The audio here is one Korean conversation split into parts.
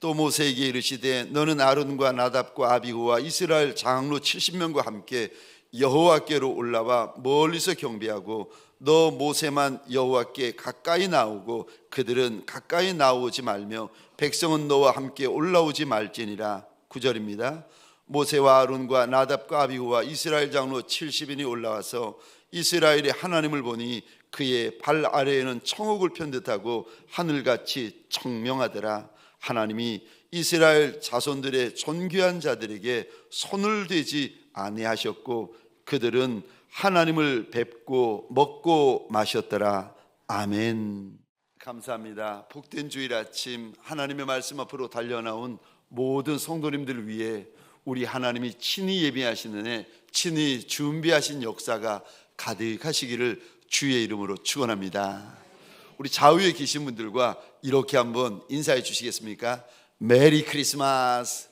또 모세에게 이르시되 너는 아론과 나답과 아비후와 이스라엘 장로 70명과 함께 여호와께로 올라와 멀리서 경배하고 너 모세만 여호와께 가까이 나오고 그들은 가까이 나오지 말며 백성은 너와 함께 올라오지 말지니라. 9절입니다. 모세와 아론과 나답과 아비후와 이스라엘 장로 70인이 올라와서 이스라엘의 하나님을 보니 그의 발 아래에는 청옥을 편 듯하고 하늘같이 청명하더라. 하나님이 이스라엘 자손들의 존귀한 자들에게 손을 대지 아니하셨고 그들은 하나님을 뵙고 먹고 마셨더라. 아멘. 감사합니다. 복된 주일 아침 하나님의 말씀 앞으로 달려나온 모든 성도님들 위해 우리 하나님이 친히 예비하시는 해 친히 준비하신 역사가 가득하시기를 주의 이름으로 축원합니다. 우리 좌우에 계신 분들과 이렇게 한번 인사해 주시겠습니까? 메리 크리스마스.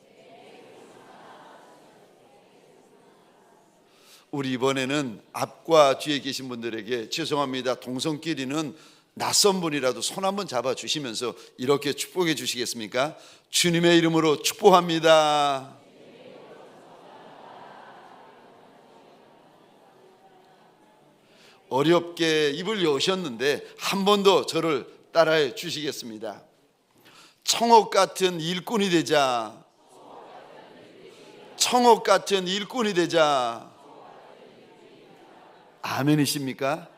우리 이번에는 앞과 뒤에 계신 분들에게 죄송합니다, 동성끼리는 낯선 분이라도 손 한번 잡아 주시면서 이렇게 축복해 주시겠습니까? 주님의 이름으로 축복합니다. 어렵게 입을 여셨는데 한 번 더 저를 따라해 주시겠습니다. 청옥 같은 일꾼이 되자. 청옥 같은 일꾼이 되자. 아멘이십니까?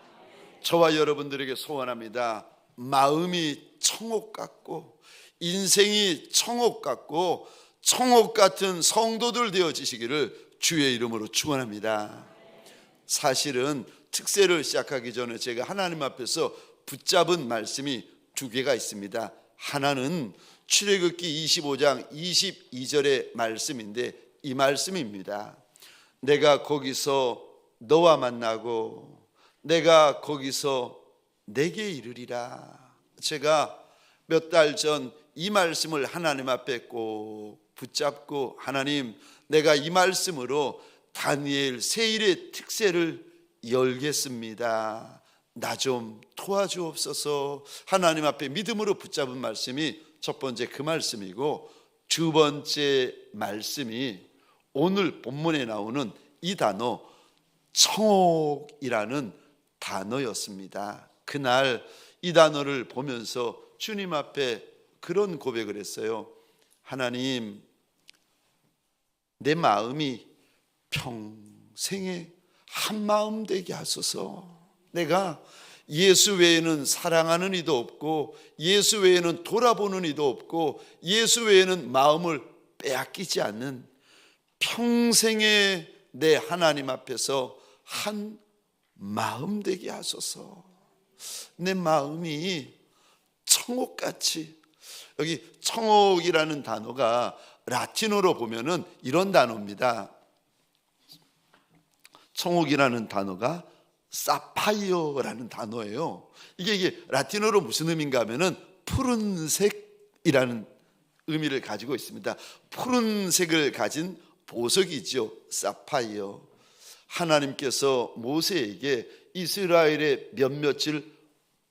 저와 여러분들에게 소원합니다. 마음이 청옥 같고 인생이 청옥 같고 청옥 같은 성도들 되어지시기를 주의 이름으로 축원합니다. 사실은 특세를 시작하기 전에 제가 하나님 앞에서 붙잡은 말씀이 두 개가 있습니다. 하나는 출애굽기 25장 22절의 말씀인데 이 말씀입니다. 내가 거기서 너와 만나고 내가 거기서 내게 이르리라. 제가 몇 달 전 이 말씀을 하나님 앞에 꼭 붙잡고 하나님, 내가 이 말씀으로 다니엘 세일의 특세를 열겠습니다. 나 좀 도와주옵소서. 하나님 앞에 믿음으로 붙잡은 말씀이 첫 번째 그 말씀이고, 두 번째 말씀이 오늘 본문에 나오는 이 단어 청옥이라는 단어였습니다. 그날 이 단어를 보면서 주님 앞에 그런 고백을 했어요. 하나님, 내 마음이 평생에 한 마음 되게 하소서. 내가 예수 외에는 사랑하는 이도 없고 예수 외에는 돌아보는 이도 없고 예수 외에는 마음을 빼앗기지 않는 평생에 내 하나님 앞에서 한 마음 되게 하소서. 내 마음이 청옥같이, 여기 청옥이라는 단어가 라틴어로 보면은 이런 단어입니다. 청옥이라는 단어가 사파이어라는 단어예요. 이게 라틴어로 무슨 의미인가 하면은 푸른색이라는 의미를 가지고 있습니다. 푸른색을 가진 보석이죠, 사파이어. 하나님께서 모세에게 이스라엘의 몇몇을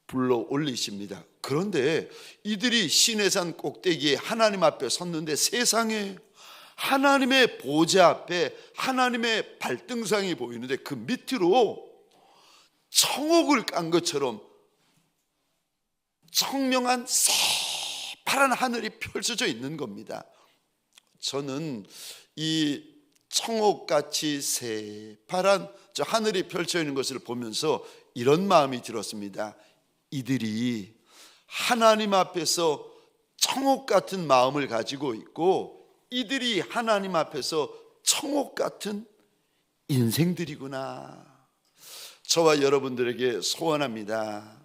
불러 올리십니다. 그런데 이들이 시내산 꼭대기에 하나님 앞에 섰는데 세상에 하나님의 보좌 앞에 하나님의 발등상이 보이는데 그 밑으로 청옥을 깐 것처럼 청명한 새파란 하늘이 펼쳐져 있는 겁니다. 저는 이 청옥같이 새파란 저 하늘이 펼쳐 있는 것을 보면서 이런 마음이 들었습니다. 이들이 하나님 앞에서 청옥 같은 마음을 가지고 있고 이들이 하나님 앞에서 청옥 같은 인생들이구나. 저와 여러분들에게 소원합니다.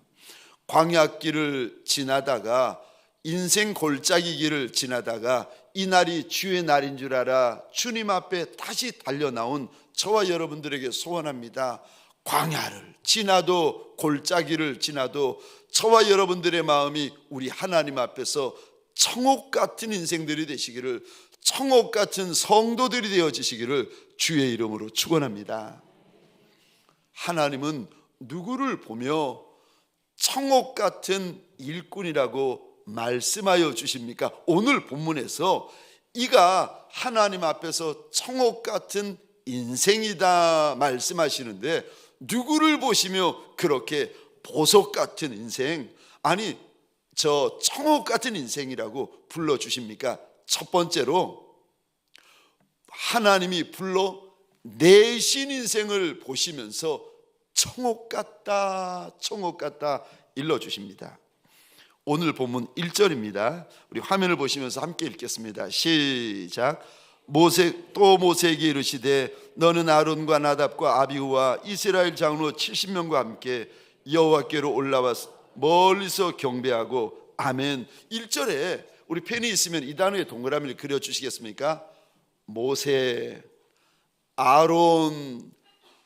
광야길을 지나다가 인생 골짜기 길을 지나다가 이 날이 주의 날인 줄 알아 주님 앞에 다시 달려나온 저와 여러분들에게 소원합니다. 광야를 지나도 골짜기를 지나도 저와 여러분들의 마음이 우리 하나님 앞에서 청옥 같은 인생들이 되시기를, 청옥 같은 성도들이 되어지시기를 주의 이름으로 축원합니다. 하나님은 누구를 보며 청옥 같은 일꾼이라고 말씀하여 주십니까? 오늘 본문에서 이가 하나님 앞에서 청옥 같은 인생이다 말씀하시는데, 누구를 보시며 그렇게 보석 같은 인생, 아니 저 청옥 같은 인생이라고 불러주십니까? 첫 번째로 하나님이 불러내신 인생을 보시면서 청옥 같다, 청옥 같다 일러주십니다. 오늘 본문 1절입니다. 우리 화면을 보시면서 함께 읽겠습니다. 시작. 모세에게 이르시되 너는 아론과 나답과 아비후와 이스라엘 장로 70명과 함께 여호와께로 올라와 멀리서 경배하고. 아멘. 1절에 우리 펜이 있으면 이 단어의 동그라미를 그려주시겠습니까? 모세, 아론,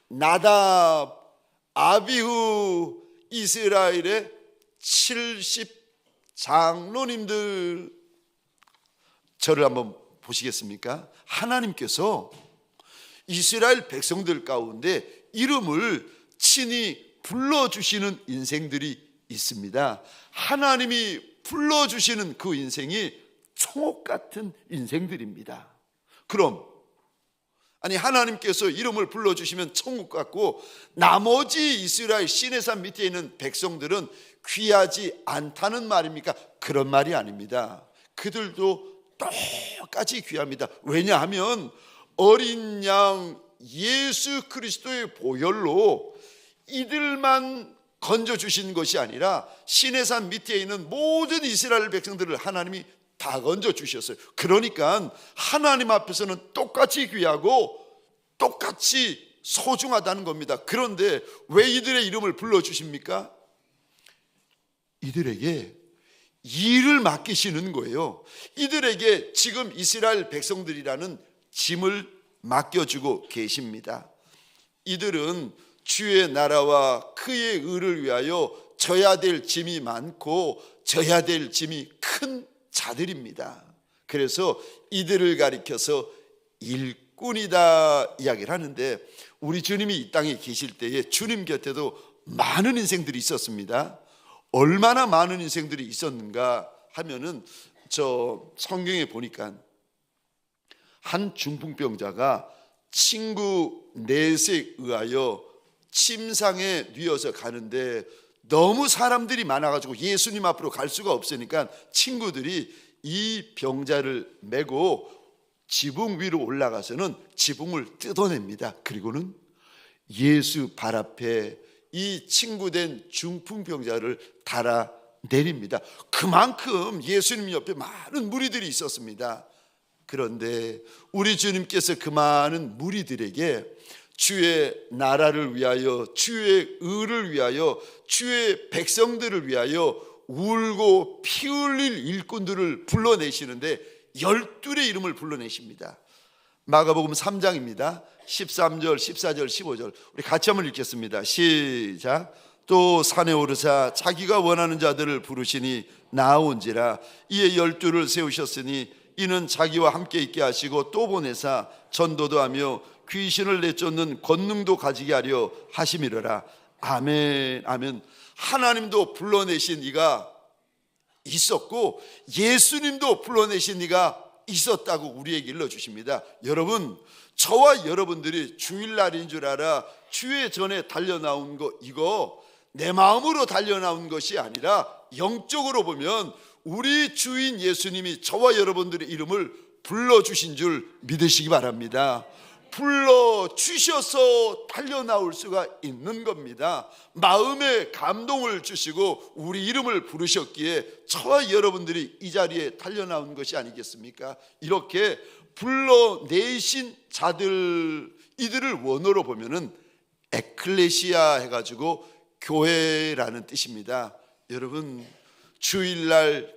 나답, 아비후, 이스라엘의 70 장로님들. 저를 한번 보시겠습니까? 하나님께서 이스라엘 백성들 가운데 이름을 친히 불러주시는 인생들이 있습니다. 하나님이 불러주시는 그 인생이 총옥 같은 인생들입니다. 그럼 아니 하나님께서 이름을 불러주시면 천국 같고 나머지 이스라엘 시내산 밑에 있는 백성들은 귀하지 않다는 말입니까? 그런 말이 아닙니다. 그들도 똑같이 귀합니다. 왜냐하면 어린 양 예수 그리스도의 보혈로 이들만 건져주신 것이 아니라 시내산 밑에 있는 모든 이스라엘 백성들을 하나님이 다 건져주셨어요. 그러니까 하나님 앞에서는 똑같이 귀하고 똑같이 소중하다는 겁니다. 그런데 왜 이들의 이름을 불러주십니까? 이들에게 일을 맡기시는 거예요. 이들에게 지금 이스라엘 백성들이라는 짐을 맡겨주고 계십니다. 이들은 주의 나라와 그의 의를 위하여 져야 될 짐이 많고 져야 될 짐이 큰 자들입니다. 그래서 이들을 가리켜서 일꾼이다 이야기를 하는데, 우리 주님이 이 땅에 계실 때에 주님 곁에도 많은 인생들이 있었습니다. 얼마나 많은 인생들이 있었는가 하면은 저 성경에 보니까 한 중풍병자가 친구 넷에 의하여 침상에 뉘어서 가는데 너무 사람들이 많아가지고 예수님 앞으로 갈 수가 없으니까 친구들이 이 병자를 메고 지붕 위로 올라가서는 지붕을 뜯어냅니다. 그리고는 예수 발 앞에 이 친구된 중풍병자를 달아 내립니다. 그만큼 예수님 옆에 많은 무리들이 있었습니다. 그런데 우리 주님께서 그 많은 무리들에게 주의 나라를 위하여, 주의 의를 위하여, 주의 백성들을 위하여 울고 피 흘릴 일꾼들을 불러내시는데 12의 이름을 불러내십니다. 마가복음 3장입니다. 13절, 14절, 15절 우리 같이 한번 읽겠습니다. 시작. 또 산에 오르사 자기가 원하는 자들을 부르시니 나아온지라. 이에 12를 세우셨으니 이는 자기와 함께 있게 하시고 또 보내사 전도도 하며 귀신을 내쫓는 권능도 가지게 하려 하심이로라. 아멘. 아멘. 하나님도 불러내신 이가 있었고 예수님도 불러내신 이가 있었다고 우리에게 일러주십니다. 여러분, 저와 여러분들이 주일날인 줄 알아 주의 전에 달려나온 거, 이거 내 마음으로 달려나온 것이 아니라 영적으로 보면 우리 주인 예수님이 저와 여러분들의 이름을 불러주신 줄 믿으시기 바랍니다. 불러주셔서 달려나올 수가 있는 겁니다. 마음에 감동을 주시고 우리 이름을 부르셨기에 저와 여러분들이 이 자리에 달려나온 것이 아니겠습니까? 이렇게 불러내신 자들, 이들을 원어로 보면은 에클레시아 해가지고 교회라는 뜻입니다. 여러분, 주일날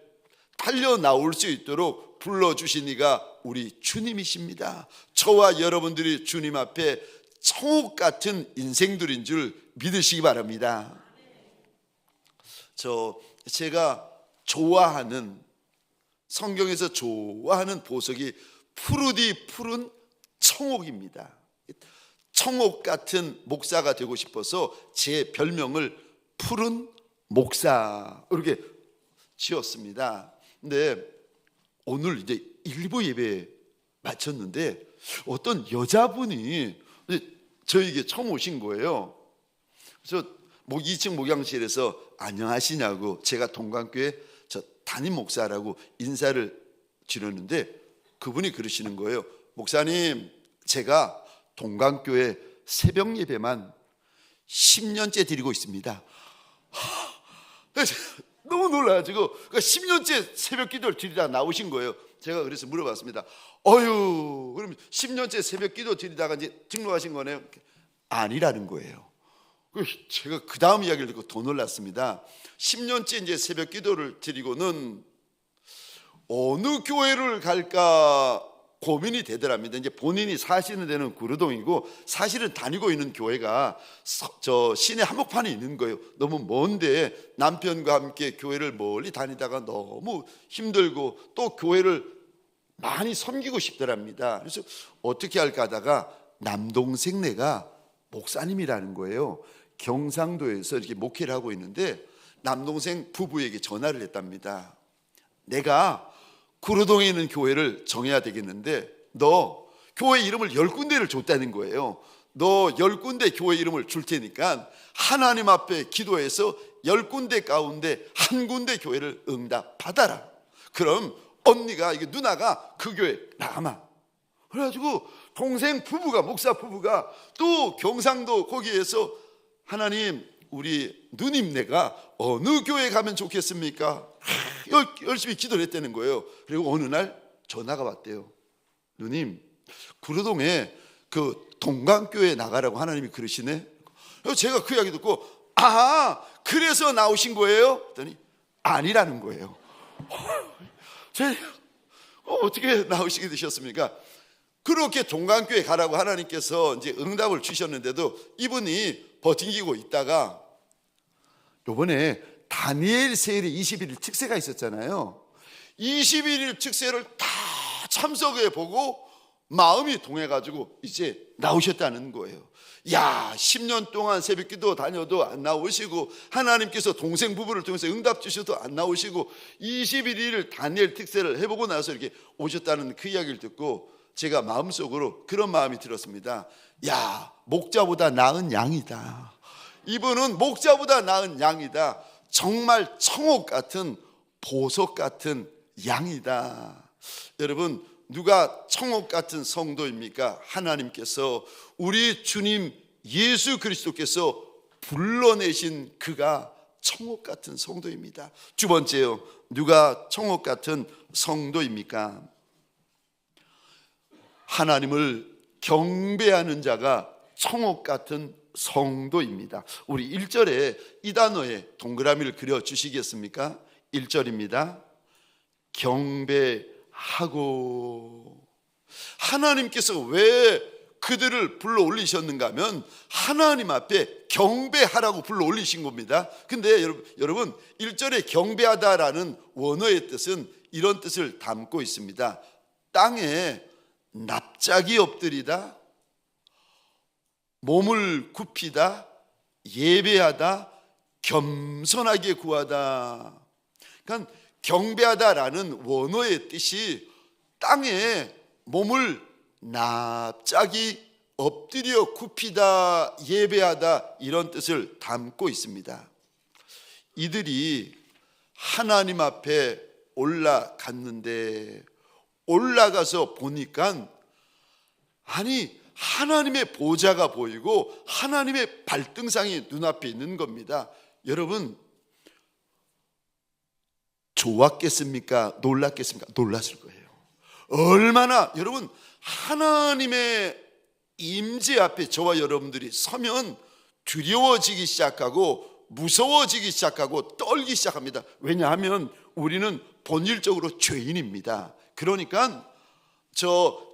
달려나올 수 있도록 불러주신 이가 우리 주님이십니다. 저와 여러분들이 주님 앞에 청옥 같은 인생들인 줄 믿으시기 바랍니다. 제가 좋아하는, 성경에서 좋아하는 보석이 푸르디 푸른 청옥입니다. 청옥 같은 목사가 되고 싶어서 제 별명을 푸른 목사, 이렇게 지었습니다. 근데 오늘 이제 일부 예배 마쳤는데 어떤 여자분이 저에게 처음 오신 거예요. 그래서 2층 목양실에서 안녕하시냐고, 제가 동강교회 저 담임 목사라고 인사를 드렸는데 그분이 그러시는 거예요. 목사님, 제가 동강교회 새벽 예배만 10년째 드리고 있습니다. 너무 놀라가지고 10년째 새벽 기도를 드리다 나오신 거예요. 제가 그래서 물어봤습니다. 그럼 10년째 새벽 기도 드리다가 이제 등록하신 거네요? 아니라는 거예요. 제가 그 다음 이야기를 듣고 더 놀랐습니다. 10년째 이제 새벽 기도를 드리고는 어느 교회를 갈까 고민이 되더랍니다. 이제 본인이 사시는 데는 구르동이고 사실은 다니고 있는 교회가 저 시내 한복판에 있는 거예요. 너무 먼데 남편과 함께 교회를 멀리 다니다가 너무 힘들고 또 교회를 많이 섬기고 싶더랍니다. 그래서 어떻게 할까 하다가 남동생네가 목사님이라는 거예요. 경상도에서 이렇게 목회를 하고 있는데 남동생 부부에게 전화를 했답니다. 내가 구로동에 있는 교회를 정해야 되겠는데 너 교회 이름을 10군데를 줬다는 거예요. 너 10군데 교회 이름을 줄 테니까 하나님 앞에 기도해서 10군데 가운데 한 군데 교회를 응답받아라. 그럼 언니가, 누나가 그 교회 남아. 그래가지고 동생 부부가, 목사 부부가 또 경상도 거기에서 하나님, 우리 누님네가 어느 교회 가면 좋겠습니까? 열심히 기도를 했다는 거예요. 그리고 어느 날 전화가 왔대요. 누님, 구로동에 그 동강교회 나가라고 하나님이 그러시네. 그래서 제가 그 이야기 듣고 그래서 나오신 거예요? 그랬더니 아니라는 거예요. 어떻게 나오시게 되셨습니까? 그렇게 동강교회 가라고 하나님께서 이제 응답을 주셨는데도 이분이 버티고 있다가 요번에 다니엘 세일의 21일 특세가 있었잖아요. 21일 특세를 다 참석해 보고 마음이 동해가지고 이제 나오셨다는 거예요. 10년 동안 새벽기도 다녀도 안 나오시고 하나님께서 동생 부부를 통해서 응답 주셔도 안 나오시고 21일 다니엘 특세를 해보고 나서 이렇게 오셨다는 그 이야기를 듣고 제가 마음속으로 그런 마음이 들었습니다. 목자보다 나은 양이다. 이분은 목자보다 나은 양이다. 정말 청옥 같은, 보석 같은 양이다. 여러분, 누가 청옥 같은 성도입니까? 하나님께서, 우리 주님 예수 그리스도께서 불러내신 그가 청옥 같은 성도입니다. 두 번째요, 누가 청옥 같은 성도입니까? 하나님을 경배하는 자가 청옥 같은 성도입니다. 우리 1절에 이 단어에 동그라미를 그려 주시겠습니까? 1절입니다. 경배하고. 하나님께서 왜 그들을 불러 올리셨는가 하면 하나님 앞에 경배하라고 불러 올리신 겁니다. 근데 여러분 1절에 경배하다라는 원어의 뜻은 이런 뜻을 담고 있습니다. 땅에 납작이 엎드리다, 몸을 굽히다, 예배하다, 겸손하게 구하다. 그러니까 경배하다라는 원어의 뜻이 땅에 몸을 납작이 엎드려 굽히다, 예배하다, 이런 뜻을 담고 있습니다. 이들이 하나님 앞에 올라갔는데 올라가서 보니까 하나님의 보좌가 보이고 하나님의 발등상이 눈앞에 있는 겁니다. 여러분, 좋았겠습니까? 놀랐겠습니까? 놀랐을 거예요. 얼마나 여러분, 하나님의 임재 앞에 저와 여러분들이 서면 두려워지기 시작하고 무서워지기 시작하고 떨기 시작합니다. 왜냐하면 우리는 본질적으로 죄인입니다. 그러니까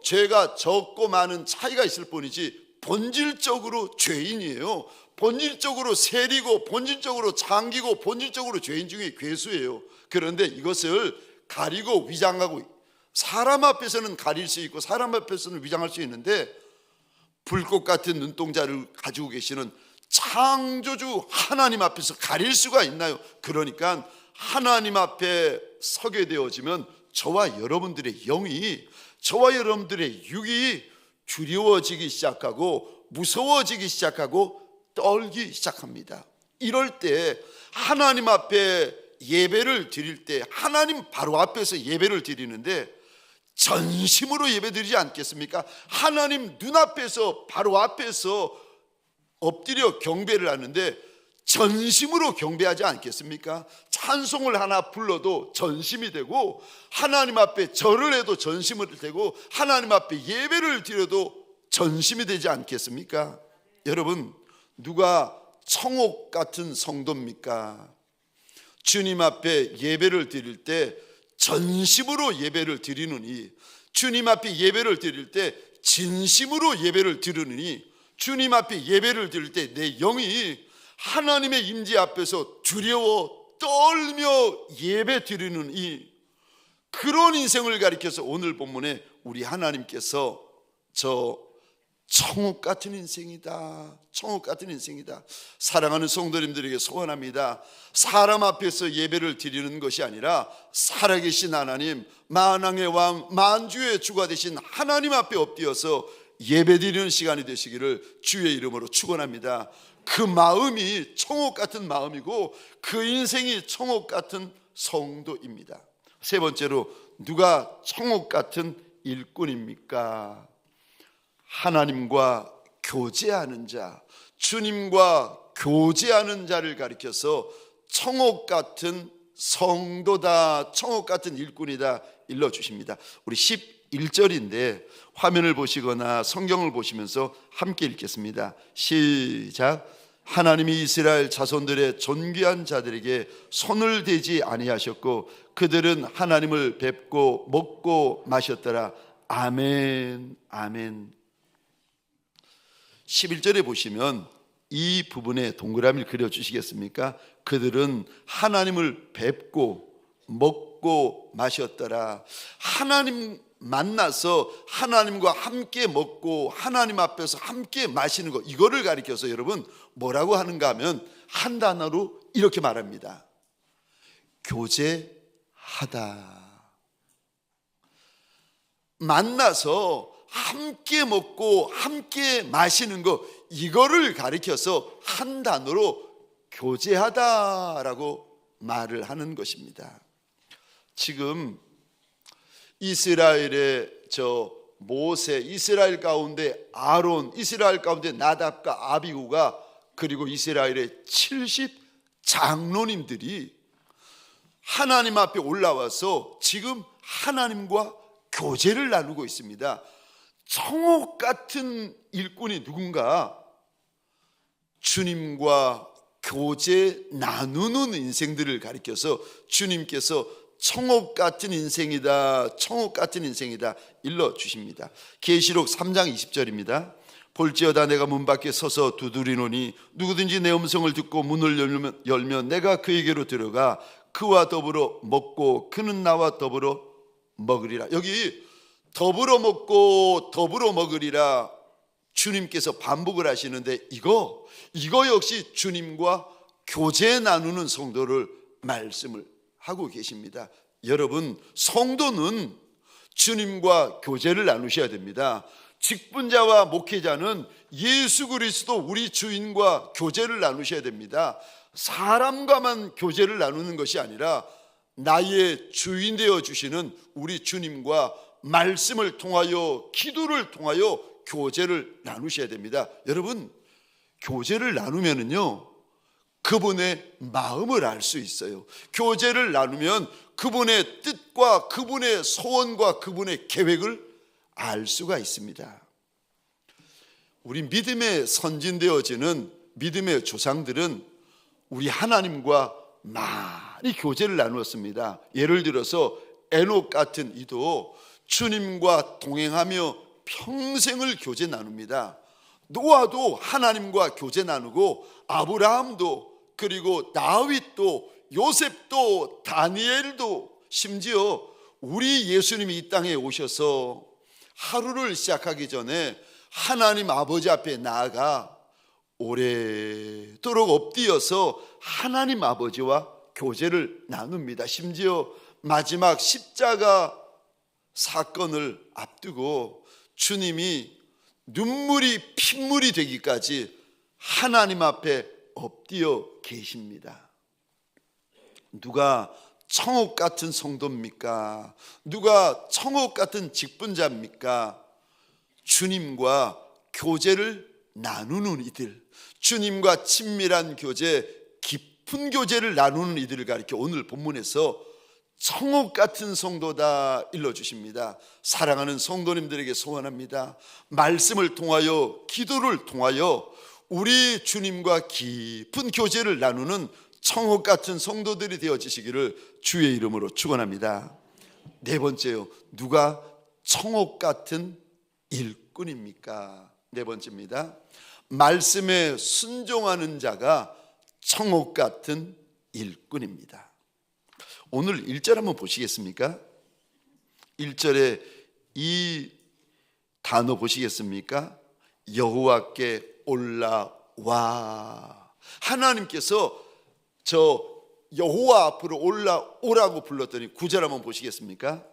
죄가 적고 많은 차이가 있을 뿐이지 본질적으로 죄인이에요. 본질적으로 세리고 본질적으로 장기고 본질적으로 죄인 중에 괴수예요. 그런데 이것을 가리고 위장하고, 사람 앞에서는 가릴 수 있고 사람 앞에서는 위장할 수 있는데 불꽃 같은 눈동자를 가지고 계시는 창조주 하나님 앞에서 가릴 수가 있나요? 그러니까 하나님 앞에 서게 되어지면 저와 여러분들의 영이, 저와 여러분들의 육이 두려워지기 시작하고 무서워지기 시작하고 떨기 시작합니다. 이럴 때 하나님 앞에 예배를 드릴 때, 하나님 바로 앞에서 예배를 드리는데 전심으로 예배 드리지 않겠습니까? 하나님 눈앞에서, 바로 앞에서 엎드려 경배를 하는데 전심으로 경배하지 않겠습니까? 찬송을 하나 불러도 전심이 되고, 하나님 앞에 절을 해도 전심을 되고, 하나님 앞에 예배를 드려도 전심이 되지 않겠습니까? 여러분, 누가 청옥 같은 성도입니까? 주님 앞에 예배를 드릴 때 전심으로 예배를 드리느니, 주님 앞에 예배를 드릴 때 진심으로 예배를 드리느니, 주님 앞에 예배를 드릴 때 내 영이 하나님의 임재 앞에서 두려워 떨며 예배 드리는 그런 인생을 가리켜서 오늘 본문에 우리 하나님께서 저 청옥 같은 인생이다, 청옥 같은 인생이다. 사랑하는 성도님들에게 소원합니다. 사람 앞에서 예배를 드리는 것이 아니라 살아계신 하나님, 만왕의 왕, 만주의 주가 되신 하나님 앞에 엎드려서 예배드리는 시간이 되시기를 주의 이름으로 축원합니다. 그 마음이 청옥 같은 마음이고 그 인생이 청옥 같은 성도입니다. 세 번째로, 누가 청옥 같은 일꾼입니까? 하나님과 교제하는 자, 주님과 교제하는 자를 가리켜서 청옥 같은 성도다, 청옥 같은 일꾼이다 일러주십니다. 우리 11절인데 화면을 보시거나 성경을 보시면서 함께 읽겠습니다. 시작. 하나님이 이스라엘 자손들의 존귀한 자들에게 손을 대지 아니하셨고 그들은 하나님을 뵙고 먹고 마셨더라. 아멘, 아멘. 11절에 보시면 이 부분에 동그라미를 그려주시겠습니까? 그들은 하나님을 뵙고 먹고 마셨더라. 하나님 만나서 하나님과 함께 먹고 하나님 앞에서 함께 마시는 것, 이거를 가리켜서 여러분 뭐라고 하는가 하면 한 단어로 이렇게 말합니다. 교제하다. 만나서 함께 먹고 함께 마시는 것, 이거를 가리켜서 한 단어로 교제하다라고 말을 하는 것입니다. 지금 이스라엘의 모세, 이스라엘 가운데 아론, 이스라엘 가운데 나답과 아비후가, 그리고 이스라엘의 70 장로님들이 하나님 앞에 올라와서 지금 하나님과 교제를 나누고 있습니다. 청옥 같은 일꾼이 누군가? 주님과 교제 나누는 인생들을 가리켜서 주님께서 청옥 같은 인생이다, 청옥 같은 인생이다 일러주십니다. 계시록 3장 20절입니다. 볼지어다 내가 문 밖에 서서 두드리노니 누구든지 내 음성을 듣고 문을 열면 내가 그에게로 들어가 그와 더불어 먹고 그는 나와 더불어 먹으리라. 여기 더불어 먹고 더불어 먹으리라 주님께서 반복을 하시는데 이거 역시 주님과 교제 나누는 성도를 말씀을 하고 계십니다. 여러분, 성도는 주님과 교제를 나누셔야 됩니다. 직분자와 목회자는 예수 그리스도 우리 주인과 교제를 나누셔야 됩니다. 사람과만 교제를 나누는 것이 아니라 나의 주인 되어 주시는 우리 주님과 말씀을 통하여, 기도를 통하여 교제를 나누셔야 됩니다. 여러분, 교제를 나누면은요 그분의 마음을 알 수 있어요. 교제를 나누면 그분의 뜻과 그분의 소원과 그분의 계획을 알 수가 있습니다. 우리 믿음의 선진되어지는 믿음의 조상들은 우리 하나님과 많이 교제를 나누었습니다. 예를 들어서 에녹 같은 이도 주님과 동행하며 평생을 교제 나눕니다. 노아도 하나님과 교제 나누고, 아브라함도, 그리고 다윗도, 요셉도, 다니엘도, 심지어 우리 예수님이 이 땅에 오셔서 하루를 시작하기 전에 하나님 아버지 앞에 나아가 오래도록 엎드려서 하나님 아버지와 교제를 나눕니다. 심지어 마지막 십자가 사건을 앞두고 주님이 눈물이 핏물이 되기까지 하나님 앞에 엎드려 계십니다. 누가 청옥 같은 성도입니까? 누가 청옥 같은 직분자입니까? 주님과 교제를 나누는 이들, 주님과 친밀한 교제, 깊은 교제를 나누는 이들을 가리켜 오늘 본문에서 청옥 같은 성도다 일러주십니다. 사랑하는 성도님들에게 소원합니다. 말씀을 통하여, 기도를 통하여 우리 주님과 깊은 교제를 나누는 청옥 같은 성도들이 되어지시기를 주의 이름으로 축원합니다. 네 번째요, 누가 청옥 같은 일꾼입니까? 네 번째입니다. 말씀에 순종하는 자가 청옥 같은 일꾼입니다. 오늘 1절 한번 보시겠습니까? 1절에 이 단어 보시겠습니까? 여호와께 올라와. 하나님께서 저 여호와 앞으로 올라오라고 불렀더니 9절 한번 보시겠습니까?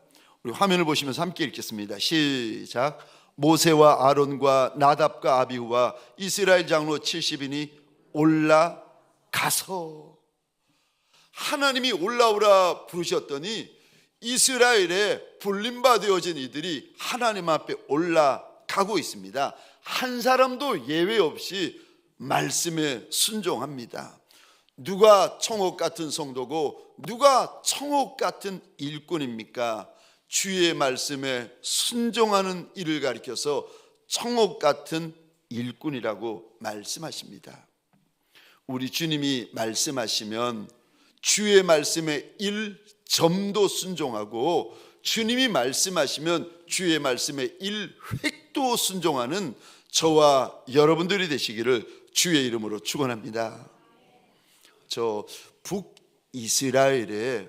우리 화면을 보시면서 함께 읽겠습니다. 시작. 모세와 아론과 나답과 아비후와 이스라엘 장로 70인이 올라가서. 하나님이 올라오라 부르셨더니 이스라엘에 불림받아진 이들이 하나님 앞에 올라가고 있습니다. 한 사람도 예외 없이 말씀에 순종합니다. 누가 청옥 같은 성도고 누가 청옥 같은 일꾼입니까? 주의 말씀에 순종하는 일을 가리켜서 청옥 같은 일꾼이라고 말씀하십니다. 우리 주님이 말씀하시면 주의 말씀에 1점도 순종하고 주님이 말씀하시면 주의 말씀에 1획도 순종하는 저와 여러분들이 되시기를 주의 이름으로 축원합니다. 저 북이스라엘에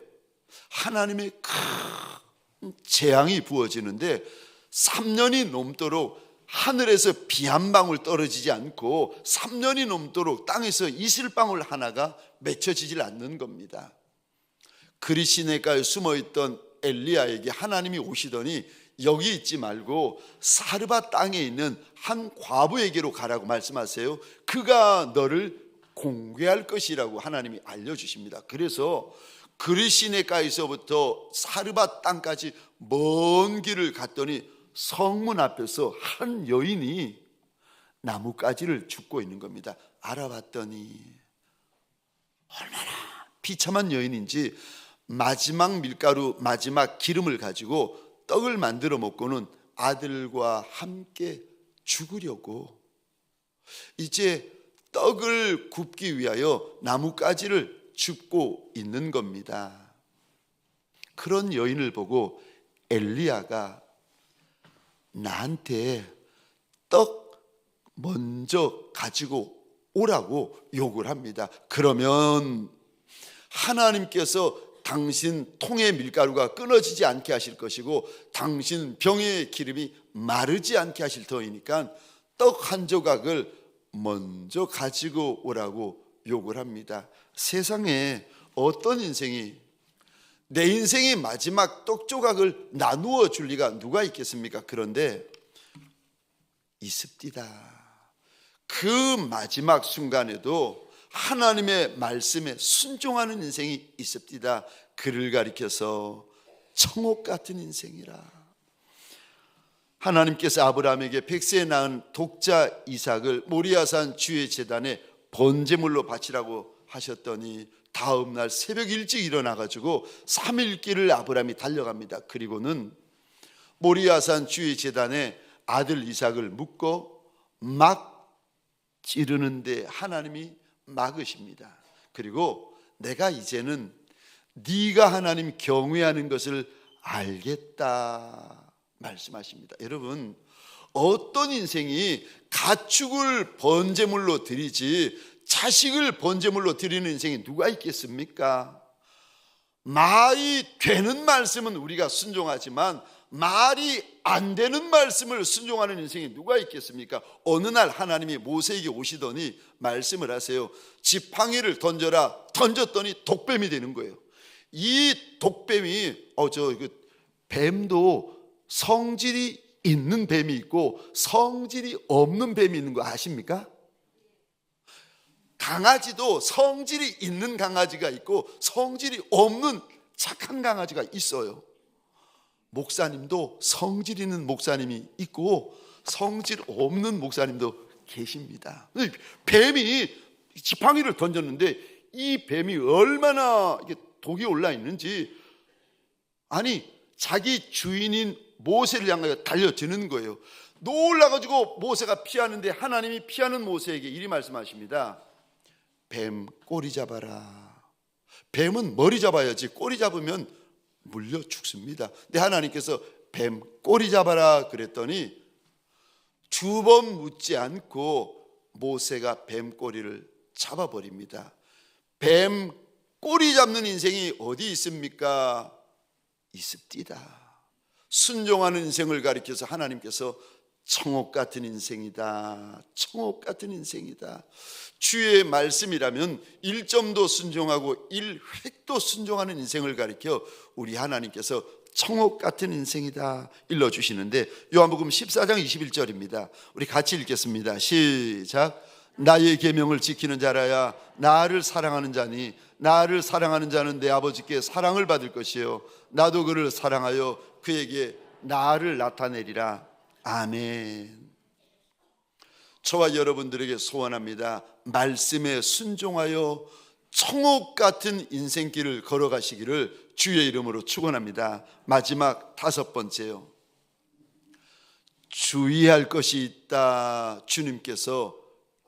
하나님의 큰 재앙이 부어지는데 3년이 넘도록 하늘에서 비 한 방울 떨어지지 않고 3년이 넘도록 땅에서 이슬방울 하나가 맺혀지질 않는 겁니다. 그리시네가에 숨어있던 엘리야에게 하나님이 오시더니 여기 있지 말고 사르밧 땅에 있는 한 과부에게로 가라고 말씀하세요. 그가 너를 공개할 것이라고 하나님이 알려주십니다. 그래서 그리시네가에서부터 사르밧 땅까지 먼 길을 갔더니 성문 앞에서 한 여인이 나뭇가지를 줍고 있는 겁니다. 알아봤더니 얼마나 비참한 여인인지 마지막 밀가루, 마지막 기름을 가지고 떡을 만들어 먹고는 아들과 함께 죽으려고 이제 떡을 굽기 위하여 나뭇가지를 줍고 있는 겁니다. 그런 여인을 보고 엘리야가 나한테 떡 먼저 가지고 오라고 요구를 합니다. 그러면 하나님께서 당신 통의 밀가루가 끊어지지 않게 하실 것이고 당신 병의 기름이 마르지 않게 하실 터이니까 떡 한 조각을 먼저 가지고 오라고 요구를 합니다. 세상에 어떤 인생이 내 인생의 마지막 떡 조각을 나누어 줄 리가 누가 있겠습니까? 그런데 있습니다. 그 마지막 순간에도 하나님의 말씀에 순종하는 인생이 있습니다. 그를 가리켜서 청옥 같은 인생이라. 하나님께서 아브라함에게 100세에 낳은 독자 이삭을 모리아산 주의 제단에 번제물로 바치라고 하셨더니 다음 날 새벽 일찍 일어나가지고 3일 길을 아브라함이 달려갑니다. 그리고는 모리아산 주의 제단에 아들 이삭을 묶고 막 찌르는데 하나님이 막으십니다. 그리고 내가 이제는 네가 하나님 경외하는 것을 알겠다 말씀하십니다. 여러분, 어떤 인생이 가축을 번제물로 드리지 자식을 번제물로 드리는 인생이 누가 있겠습니까? 말이 되는 말씀은 우리가 순종하지만 말이 안 되는 말씀을 순종하는 인생이 누가 있겠습니까? 어느 날 하나님이 모세에게 오시더니 말씀을 하세요. 지팡이를 던져라. 던졌더니 독뱀이 되는 거예요. 이 독뱀이 뱀도 성질이 있는 뱀이 있고 성질이 없는 뱀이 있는 거 아십니까? 강아지도 성질이 있는 강아지가 있고 성질이 없는 착한 강아지가 있어요. 목사님도 성질 있는 목사님이 있고 성질 없는 목사님도 계십니다. 뱀이 지팡이를 던졌는데 이 뱀이 얼마나 독이 올라 있는지, 아니 자기 주인인 모세를 향하여 달려드는 거예요. 놀라가지고 모세가 피하는데 하나님이 피하는 모세에게 이리 말씀하십니다. 뱀 꼬리 잡아라. 뱀은 머리 잡아야지 꼬리 잡으면 물려 죽습니다. 근데 하나님께서 뱀 꼬리 잡아라 그랬더니 2번 묻지 않고 모세가 뱀 꼬리를 잡아버립니다. 뱀 꼬리 잡는 인생이 어디 있습니까? 있습니다. 순종하는 인생을 가리켜서 하나님께서 청옥 같은 인생이다, 청옥 같은 인생이다. 주의 말씀이라면 1점도 순종하고 1획도 순종하는 인생을 가리켜 우리 하나님께서 청옥 같은 인생이다 일러주시는데, 요한복음 14장 21절입니다. 우리 같이 읽겠습니다. 시작. 나의 계명을 지키는 자라야 나를 사랑하는 자니 나를 사랑하는 자는 내 아버지께 사랑을 받을 것이요 나도 그를 사랑하여 그에게 나를 나타내리라. 아멘. 저와 여러분들에게 소원합니다. 말씀에 순종하여 청옥 같은 인생길을 걸어가시기를 주의 이름으로 축원합니다. 마지막 5번째요. 주의할 것이 있다. 주님께서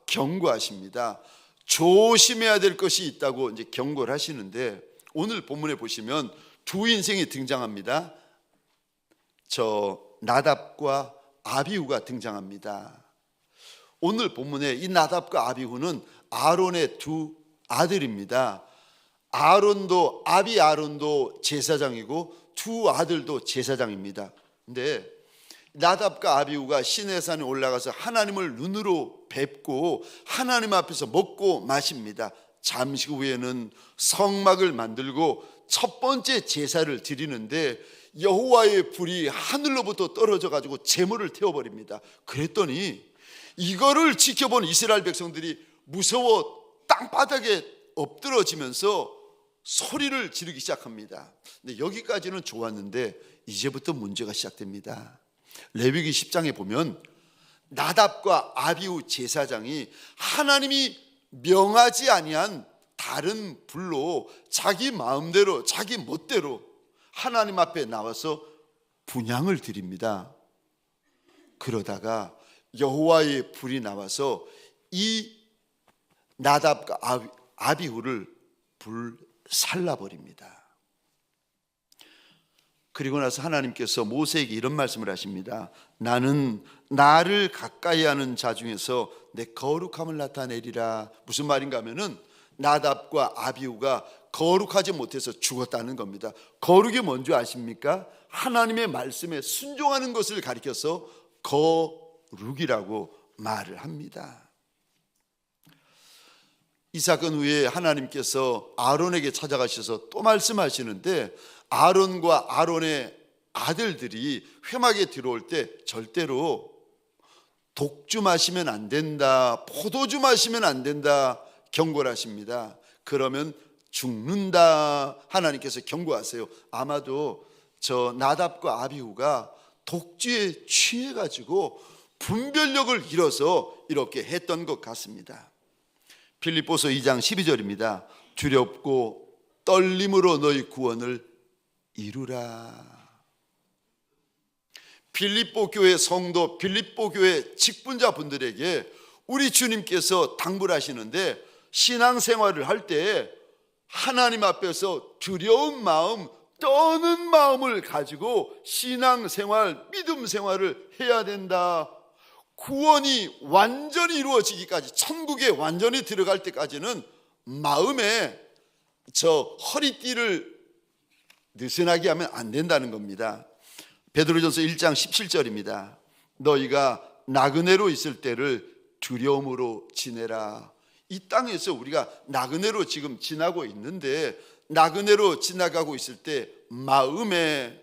경고하십니다. 조심해야 될 것이 있다고 이제 경고를 하시는데, 오늘 본문에 보시면 두 인생이 등장합니다. 나답과 아비후가 등장합니다. 오늘 본문에 이 나답과 아비후는 아론의 두 아들입니다. 아론도 제사장이고 두 아들도 제사장입니다. 근데 나답과 아비후가 시내산에 올라가서 하나님을 눈으로 뵙고 하나님 앞에서 먹고 마십니다. 잠시 후에는 성막을 만들고 첫 번째 제사를 드리는데 여호와의 불이 하늘로부터 떨어져 가지고 제물을 태워버립니다. 그랬더니 이거를 지켜본 이스라엘 백성들이 무서워 땅바닥에 엎드러지면서 소리를 지르기 시작합니다. 근데 여기까지는 좋았는데 이제부터 문제가 시작됩니다. 레위기 10장에 보면 나답과 아비후 제사장이 하나님이 명하지 아니한 다른 불로 자기 마음대로 자기 멋대로 하나님 앞에 나와서 분향을 드립니다. 그러다가 여호와의 불이 나와서 이 나답과 아비후를 불살라버립니다. 그리고 나서 하나님께서 모세에게 이런 말씀을 하십니다. 나는 나를 가까이 하는 자 중에서 내 거룩함을 나타내리라. 무슨 말인가 하면은 나답과 아비후가 거룩하지 못해서 죽었다는 겁니다. 거룩이 뭔지 아십니까? 하나님의 말씀에 순종하는 것을 가리켜서 거룩이라고 말을 합니다. 이 사건 후에 하나님께서 아론에게 찾아가셔서 또 말씀하시는데, 아론과 아론의 아들들이 회막에 들어올 때 절대로 독주 마시면 안 된다, 포도주 마시면 안 된다 경고를 하십니다. 그러면 죽는다 하나님께서 경고하세요. 아마도 나답과 아비후가 독주에 취해가지고 분별력을 잃어서 이렇게 했던 것 같습니다. 빌립보서 2장 12절입니다. 두렵고 떨림으로 너희 구원을 이루라. 빌립보 교회 성도, 빌립보 교회 직분자분들에게 우리 주님께서 당부를 하시는데, 신앙생활을 할 때 하나님 앞에서 두려운 마음, 떠는 마음을 가지고 신앙생활, 믿음생활을 해야 된다. 구원이 완전히 이루어지기까지, 천국에 완전히 들어갈 때까지는 마음에 허리띠를 느슨하게 하면 안 된다는 겁니다. 베드로전서 1장 17절입니다. 너희가 나그네로 있을 때를 두려움으로 지내라. 이 땅에서 우리가 나그네로 지금 지나고 있는데, 나그네로 지나가고 있을 때 마음에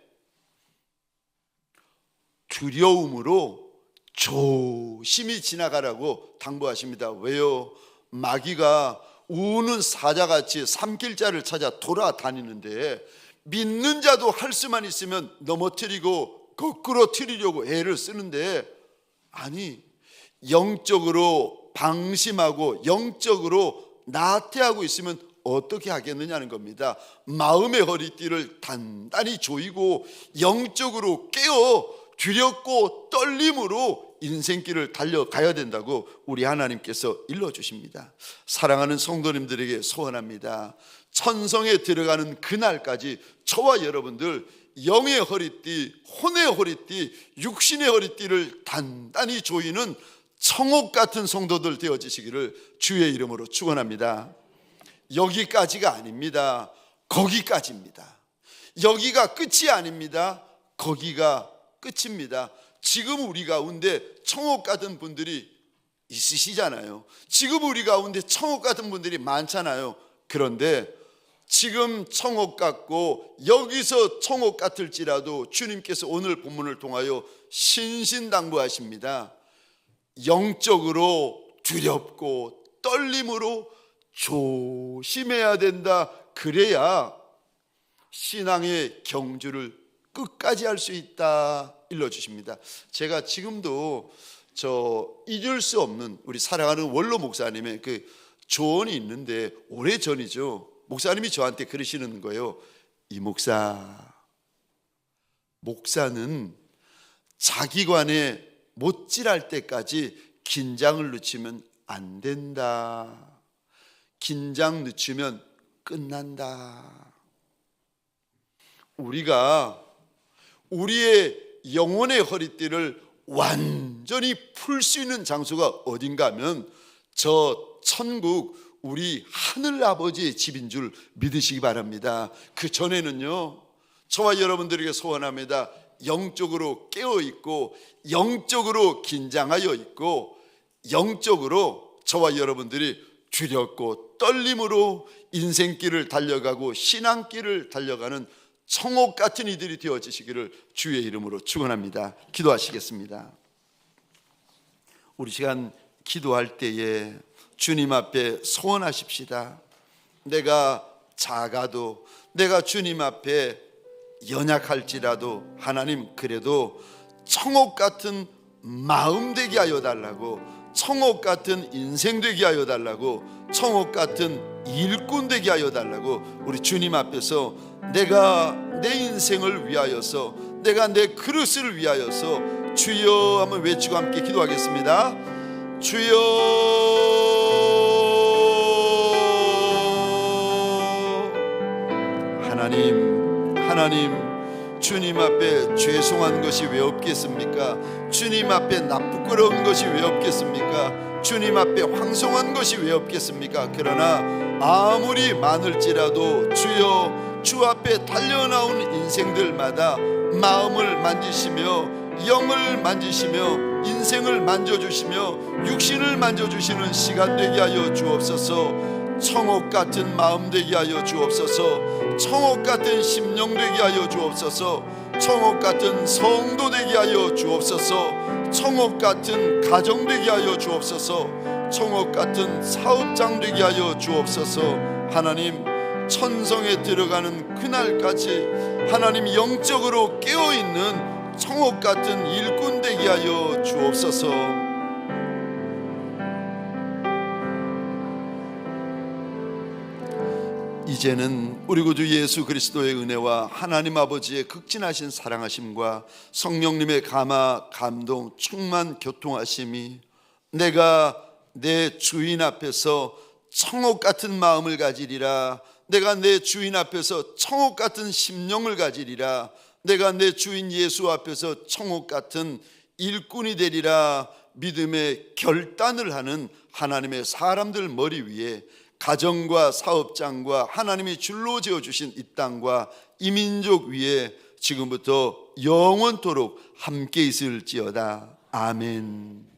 두려움으로 조심히 지나가라고 당부하십니다. 왜요? 마귀가 우는 사자같이 삼킬자를 찾아 돌아다니는데, 믿는 자도 할 수만 있으면 넘어뜨리고 거꾸로 틀리려고 애를 쓰는데, 아니, 영적으로 방심하고 영적으로 나태하고 있으면 어떻게 하겠느냐는 겁니다. 마음의 허리띠를 단단히 조이고 영적으로 깨어 두렵고 떨림으로 인생길을 달려가야 된다고 우리 하나님께서 일러주십니다. 사랑하는 성도님들에게 소원합니다. 천성에 들어가는 그날까지 저와 여러분들 영의 허리띠, 혼의 허리띠, 육신의 허리띠를 단단히 조이는 청옥 같은 성도들 되어지시기를 주의 이름으로 축원합니다. 여기까지가 아닙니다. 거기까지입니다. 여기가 끝이 아닙니다. 거기가 끝입니다. 지금 우리 가운데 청옥 같은 분들이 있으시잖아요. 지금 우리 가운데 청옥 같은 분들이 많잖아요. 그런데 지금 청옥 같고 여기서 청옥 같을지라도 주님께서 오늘 본문을 통하여 신신당부하십니다. 영적으로 두렵고 떨림으로 조심해야 된다. 그래야 신앙의 경주를 끝까지 할 수 있다 일러주십니다. 제가 지금도 잊을 수 없는 우리 사랑하는 원로 목사님의 그 조언이 있는데, 오래전이죠. 목사님이 저한테 그러시는 거예요. 이 목사는 자기관에 못질할 때까지 긴장을 늦추면 안 된다. 긴장 늦추면 끝난다. 우리가 우리의 영혼의 허리띠를 완전히 풀 수 있는 장소가 어딘가 하면 저 천국, 우리 하늘 아버지의 집인 줄 믿으시기 바랍니다. 그 전에는요, 저와 여러분들에게 소원합니다. 영적으로 깨어있고 영적으로 긴장하여 있고 영적으로 저와 여러분들이 두렵고 떨림으로 인생길을 달려가고 신앙길을 달려가는 청옥 같은 이들이 되어지시기를 주의 이름으로 축원합니다. 기도하시겠습니다. 우리 시간 기도할 때에 주님 앞에 소원하십시다. 내가 작아도, 내가 주님 앞에 연약할지라도 하나님, 그래도 청옥 같은 마음 되게 하여 달라고, 청옥 같은 인생 되게 하여 달라고, 청옥 같은 일꾼 되게 하여 달라고 우리 주님 앞에서 내가 내 인생을 위하여서, 내가 내 그릇을 위하여서 주여 한번 외치고 함께 기도하겠습니다. 주여, 하나님, 주님 앞에 죄송한 것이 왜 없겠습니까? 주님 앞에 나쁘끄러운 것이 왜 없겠습니까? 주님 앞에 황송한 것이 왜 없겠습니까? 그러나 아무리 많을지라도 주여, 주 앞에 달려나온 인생들마다 마음을 만지시며 영을 만지시며 인생을 만져주시며 육신을 만져주시는 시간 되게 하여 주옵소서. 청옥 같은 마음 되게 하여 주옵소서. 청옥 같은 심령 되게 하여 주옵소서. 청옥 같은 성도 되게 하여 주옵소서. 청옥 같은 가정 되게 하여 주옵소서. 청옥 같은 사업장 되게 하여 주옵소서. 하나님, 천성에 들어가는 그날까지 하나님 영적으로 깨어있는 청옥 같은 일꾼 되게 하여 주옵소서. 이제는 우리 구주 예수 그리스도의 은혜와 하나님 아버지의 극진하신 사랑하심과 성령님의 감화, 감동, 충만, 교통하심이 내가 내 주인 앞에서 청옥 같은 마음을 가지리라. 내가 내 주인 앞에서 청옥 같은 심령을 가지리라. 내가 내 주인 예수 앞에서 청옥 같은 일꾼이 되리라. 믿음의 결단을 하는 하나님의 사람들 머리 위에 가정과 사업장과 하나님이 줄로 지어주신 이 땅과 이 민족 위에 지금부터 영원토록 함께 있을지어다. 아멘.